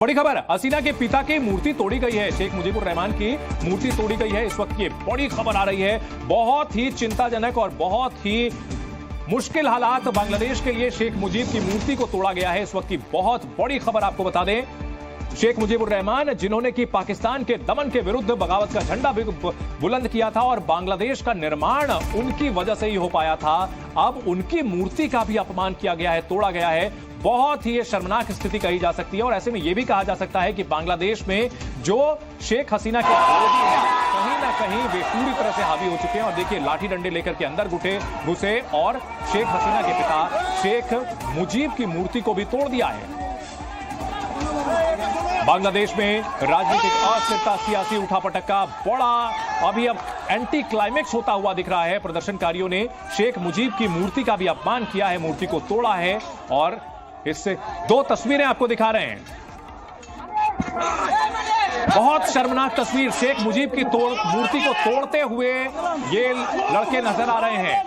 बड़ी खबर, हसीना के पिता की मूर्ति तोड़ी गई है। शेख मुजीबुर रहमान की मूर्ति तोड़ी गई है। इस वक्त ये बड़ी खबर आ रही है। बहुत ही चिंताजनक और बहुत ही मुश्किल हालात बांग्लादेश के लिए। शेख मुजीब की मूर्ति को तोड़ा गया है। इस वक्त की बहुत बड़ी खबर आपको बता दें, शेख मुजीबुर रहमान जिन्होंने कि पाकिस्तान के दमन के विरुद्ध बगावत का झंडा भी बुलंद किया था और बांग्लादेश का निर्माण उनकी वजह से ही हो पाया था, अब उनकी मूर्ति का भी अपमान किया गया है, तोड़ा गया है। बहुत ही शर्मनाक स्थिति कही जा सकती है और ऐसे में यह भी कहा जा सकता है कि बांग्लादेश में जो शेख हसीना के विरोधी हैं कहीं ना कहीं वे पूरी तरह से हावी हो चुके हैं। और देखिए, लाठी डंडे लेकर के अंदर घुसे और शेख हसीना के पिता शेख मुजीब की मूर्ति को भी तोड़ दिया है। बांग्लादेश में राजनीतिक अस्थिरता, सियासी उठापटक का बड़ा अब एंटी क्लाइमेक्स होता हुआ दिख रहा है। प्रदर्शनकारियों ने शेख मुजीब की मूर्ति का भी अपमान किया है, मूर्ति को तोड़ा है और इससे दो तस्वीरें आपको दिखा रहे हैं। बहुत शर्मनाक तस्वीर, शेख मुजीब की मूर्ति को तोड़ते हुए ये लड़के नजर आ रहे हैं।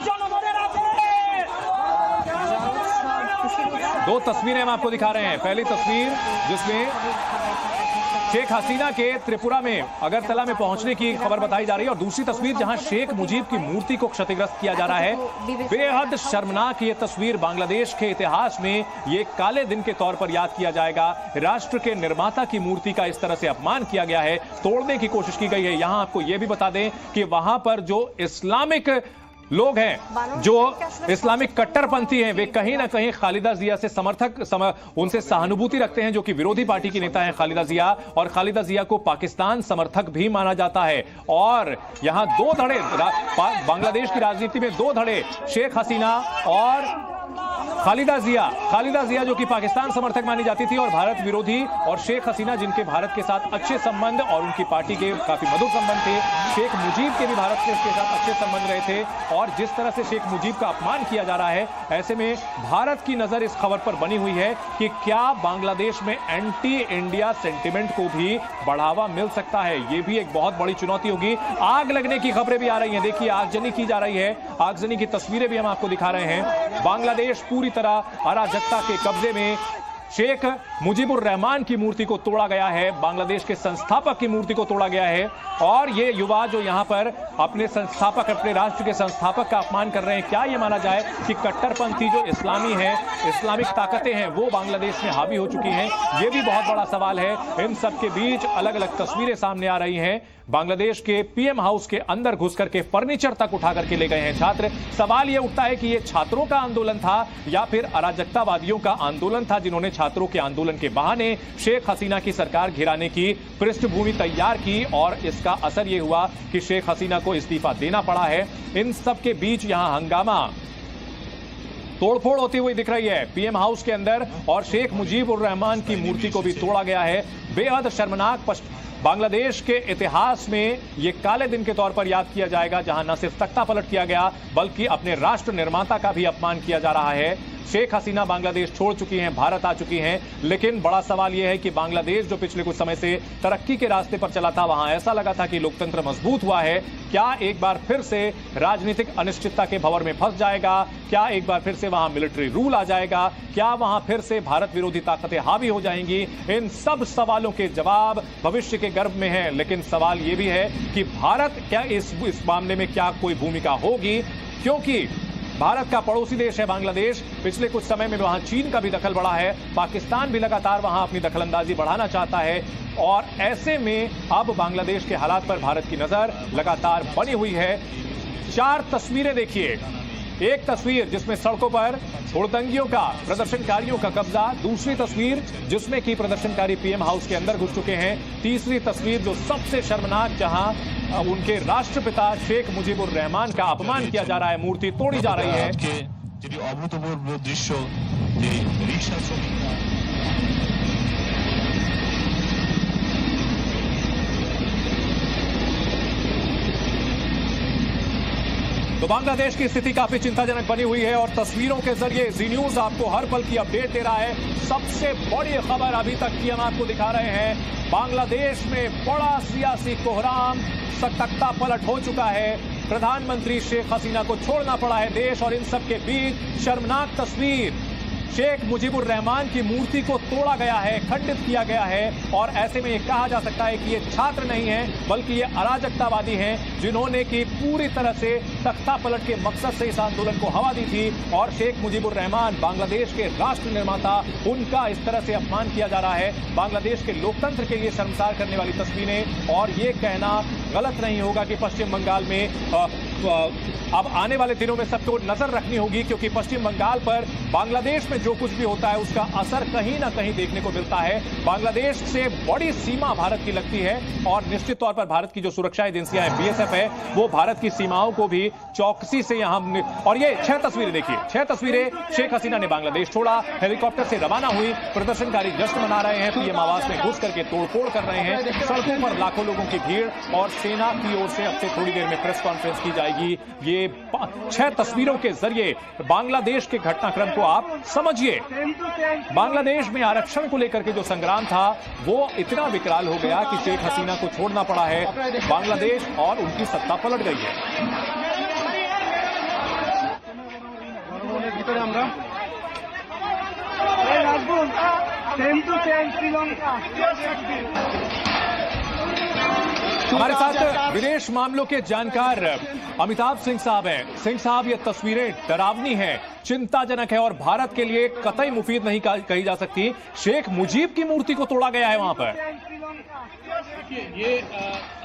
दो तस्वीरें हम आपको दिखा रहे हैं। पहली तस्वीर जिसमें शेख हसीना के त्रिपुरा में अगरतला में पहुंचने की खबर बताई जा रही है और दूसरी तस्वीर जहां शेख मुजीब की मूर्ति को क्षतिग्रस्त किया जा रहा है। बेहद शर्मनाक ये तस्वीर, बांग्लादेश के इतिहास में ये काले दिन के तौर पर याद किया जाएगा। राष्ट्र के निर्माता की मूर्ति का इस तरह से अपमान किया गया है, तोड़ने की कोशिश की गई है। यहां आपको यह भी बता दें कि वहां पर जो इस्लामिक लोग हैं, जो इस्लामिक कट्टरपंथी हैं, वे कहीं ना कहीं खालिदा जिया से उनसे सहानुभूति रखते हैं, जो कि विरोधी पार्टी की नेता है खालिदा जिया, और खालिदा जिया को पाकिस्तान समर्थक भी माना जाता है। और यहां दो धड़े, बांग्लादेश की राजनीति में दो धड़े, शेख हसीना और खालिदा जिया जो कि पाकिस्तान समर्थक मानी जाती थी और भारत विरोधी, और शेख हसीना जिनके भारत के साथ अच्छे संबंध और उनकी पार्टी के काफी मधुर संबंध थे। शेख मुजीब के भी भारत के साथ अच्छे संबंध रहे थे और जिस तरह से शेख मुजीब का अपमान किया जा रहा है, ऐसे में भारत की नजर इस खबर पर बनी हुई है कि क्या बांग्लादेश में एंटी इंडिया सेंटिमेंट को भी बढ़ावा मिल सकता है। यह भी एक बहुत बड़ी चुनौती होगी। आग लगने की खबरें भी आ रही हैं। देखिए, आगजनी की जा रही है, आगजनी की तस्वीरें भी हम आपको दिखा रहे हैं। बांग्लादेश पूरी तरह अराजकता के कब्जे में। शेख मुजीबुर रहमान की मूर्ति को तोड़ा गया है, बांग्लादेश के संस्थापक की मूर्ति को तोड़ा गया है और ये युवा जो यहां पर अपने संस्थापक, अपने राष्ट्र के संस्थापक का अपमान कर रहे हैं। क्या ये माना जाए कि कट्टरपंथी जो इस्लामी है, इस्लामिक ताकतें हैं, वो बांग्लादेश में हावी हो चुकी हैं? ये भी बहुत बड़ा सवाल है। इन सब के बीच अलग अलग तस्वीरें सामने आ रही हैं। बांग्लादेश के पीएम हाउस के अंदर घुस करके फर्नीचर तक उठा करके ले गए हैं छात्र। सवाल यह उठता है कि यह छात्रों का आंदोलन था या फिर अराजकतावादियों का आंदोलन था, जिन्होंने छात्रों के आंदोलन के बहाने शेख हसीना की सरकार गिराने की पृष्ठभूमि तैयार की और इसका असर यह हुआ कि शेख हसीना को इस्तीफा देना पड़ा है। इन सब के बीच यहां हंगामा, तोड़फोड़ होती हुई दिख रही है पीएम हाउस के अंदर और शेख मुजीबुर रहमान की मूर्ति को भी तोड़ा गया है। बेहद शर्मनाक, बांग्लादेश के इतिहास में यह काले दिन के तौर पर याद किया जाएगा, जहां न सिर्फ तख्ता पलट किया गया बल्कि अपने राष्ट्र निर्माता का भी अपमान किया जा रहा है। शेख हसीना बांग्लादेश छोड़ चुकी हैं, भारत आ चुकी हैं, लेकिन बड़ा सवाल यह है कि बांग्लादेश जो पिछले कुछ समय से तरक्की के रास्ते पर चला था, वहां ऐसा लगा था कि लोकतंत्र मजबूत हुआ है। क्या एक बार फिर से राजनीतिक अनिश्चितता के भंवर में फंस जाएगा? क्या एक बार फिर से वहां मिलिट्री रूल आ जाएगा? क्या वहां फिर से भारत विरोधी ताकतें हावी हो जाएंगी? इन सब सवालों के जवाब भविष्य के गर्भ में है। लेकिन सवाल यह भी है कि भारत क्या इस मामले में क्या कोई भूमिका होगी, क्योंकि भारत का पड़ोसी देश है बांग्लादेश। पिछले कुछ समय में वहां चीन का भी दखल बढ़ा है, पाकिस्तान भी लगातार वहां अपनी दखलंदाजी बढ़ाना चाहता है और ऐसे में अब बांग्लादेश के हालात पर भारत की नजर लगातार बनी हुई है। चार तस्वीरें देखिए। एक तस्वीर जिसमें सड़कों पर हुड़दंगियों का, प्रदर्शनकारियों का कब्जा, दूसरी तस्वीर जिसमें कि प्रदर्शनकारी पीएम हाउस के अंदर घुस चुके हैं, तीसरी तस्वीर जो सबसे शर्मनाक, जहां उनके राष्ट्रपिता शेख मुजीबुर रहमान का अपमान किया जा रहा है, मूर्ति तोड़ी जा रही है। अभूतपूर्व दृश्य रिक्शा श्रमिक तो बांग्लादेश की स्थिति काफी चिंताजनक बनी हुई है और तस्वीरों के जरिए जी न्यूज आपको हर पल की अपडेट दे रहा है। सबसे बड़ी खबर अभी तक की हम आपको दिखा रहे हैं। बांग्लादेश में बड़ा सियासी कोहराम, तख्ता पलट हो चुका है। प्रधानमंत्री शेख हसीना को छोड़ना पड़ा है देश और इन सब के बीच शर्मनाक तस्वीर, शेख मुजीबुर रहमान की मूर्ति को तोड़ा गया है, खंडित किया गया है। और ऐसे में ये कहा जा सकता है कि ये छात्र नहीं है बल्कि ये अराजकतावादी हैं, जिन्होंने की पूरी तरह से तख्ता पलट के मकसद से इस आंदोलन को हवा दी थी। और शेख मुजीबुर रहमान बांग्लादेश के राष्ट्र निर्माता, उनका इस तरह से अपमान किया जा रहा है। बांग्लादेश के लोकतंत्र के लिए शर्मसार करने वाली तस्वीरें। और ये कहना गलत नहीं होगा कि पश्चिम बंगाल में अब आने वाले दिनों में सबको नजर रखनी होगी, क्योंकि पश्चिम बंगाल पर बांग्लादेश में जो कुछ भी होता है उसका असर कहीं ना कहीं देखने को मिलता है। बांग्लादेश से बड़ी सीमा भारत की लगती है और निश्चित तौर पर भारत की जो सुरक्षा एजेंसियां हैं, बीएसएफ है, वो भारत की सीमाओं को भी चौकसी से यहां। और ये 6 तस्वीरें देखिए, 6 तस्वीरें। शेख हसीना ने बांग्लादेश छोड़ा, हेलीकॉप्टर से रवाना हुई, प्रदर्शनकारी जश्न मना रहे हैं, पीएम आवास में घुस करके तोड़फोड़ कर रहे हैं, सड़कों पर लाखों लोगों की भीड़। और सेना की ओर से अब से थोड़ी देर में प्रेस कॉन्फ्रेंस की जाएगी। ये 6 तस्वीरों के जरिए बांग्लादेश के घटनाक्रम को आप समझिए। बांग्लादेश में आरक्षण को लेकर के जो संग्राम था वो इतना विकराल हो गया कि शेख हसीना को छोड़ना पड़ा है बांग्लादेश और उनकी सत्ता पलट गई है। हमारे साथ विदेश मामलों के जानकार अमिताभ सिंह साहब हैं। सिंह साहब, ये तस्वीरें डरावनी हैं, चिंताजनक है और भारत के लिए कतई मुफीद नहीं कही जा सकती। शेख मुजीब की मूर्ति को तोड़ा गया है वहां पर। देखिए, ये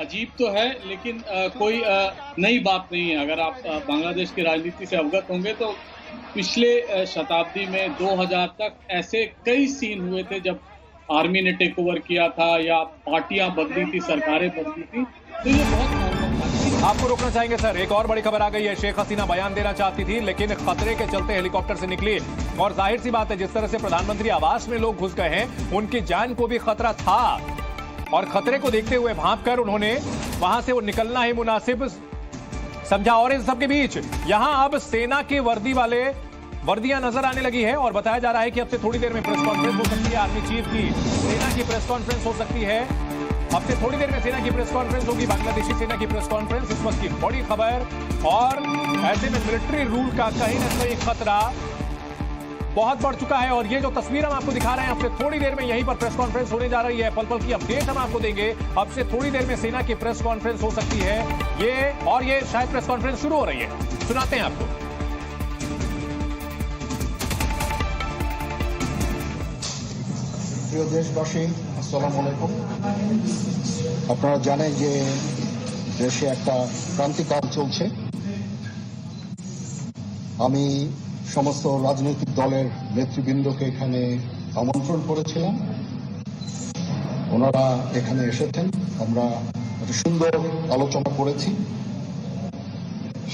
अजीब तो है, लेकिन कोई नई बात नहीं है। अगर आप बांग्लादेश की राजनीति से अवगत होंगे तो पिछले शताब्दी में 2000 तक ऐसे कई सीन हुए थे जब आर्मी ने टेक ओवर किया था या पार्टियां बदली थी, सरकारें बदली थी। तो ये बहुत नॉर्मल था। आपको रोकना चाहेंगे सर, एक और बड़ी खबर आ गई है। शेख हसीना बयान देना चाहती थी लेकिन खतरे के चलते हेलीकॉप्टर से निकली। और जाहिर सी बात है, जिस तरह से प्रधानमंत्री आवास में लोग घुस गए हैं, उनकी जान को भी खतरा था। और खतरे को देखते हुए भांपकर उन्होंने वहां से वो निकलना ही मुनासिब समझा। और इन सबके बीच यहां अब सेना के वर्दियां नजर आने लगी है और बताया जा रहा है कि अब से थोड़ी देर में प्रेस कॉन्फ्रेंस हो सकती है आर्मी चीफ की। सेना की प्रेस कॉन्फ्रेंस हो सकती है। अब से थोड़ी देर में सेना की प्रेस कॉन्फ्रेंस होगी, बांग्लादेशी सेना की प्रेस कॉन्फ्रेंस। इस वक्त की बड़ी खबर। और ऐसे में मिलिट्री रूल का कहीं ना कहीं खतरा बहुत बढ़ चुका है। और ये जो तस्वीर हम आपको दिखा रहे हैं, अब से थोड़ी देर में यहीं पर प्रेस कॉन्फ्रेंस होने जा रही है। पल पल की अपडेट हम आपको देंगे। अब से थोड़ी देर में सेना की प्रेस कॉन्फ्रेंस हो सकती है ये शायद प्रेस कॉन्फ्रेंस शुरू हो रही है। सुनाते हैं आपको। প্রিয় দেশবাসী, আসসালামু আলাইকুম। আপনারা জানেন যে দেশে একটা ক্রান্তিকাল চলছে। আমি সমস্ত রাজনৈতিক দলের নেতৃবৃন্দকে এখানে আমন্ত্রণ করেছিলাম, ওনারা এখানে এসেছেন। আমরা একটা সুন্দর আলোচনা করেছি।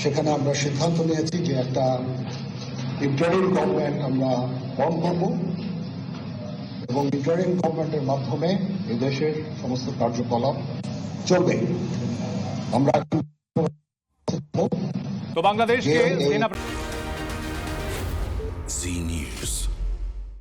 সেখানে আমরা সিদ্ধান্ত নিয়েছি যে একটা ইন্টারিম গভর্নমেন্ট আমরা ফর্ম করব এবং ইন্টারিম গভর্নমেন্টের মাধ্যমে এই দেশের সমস্ত কার্যকলাপ চলবে। আমরা तो बांग्लादेश के सेना Z News।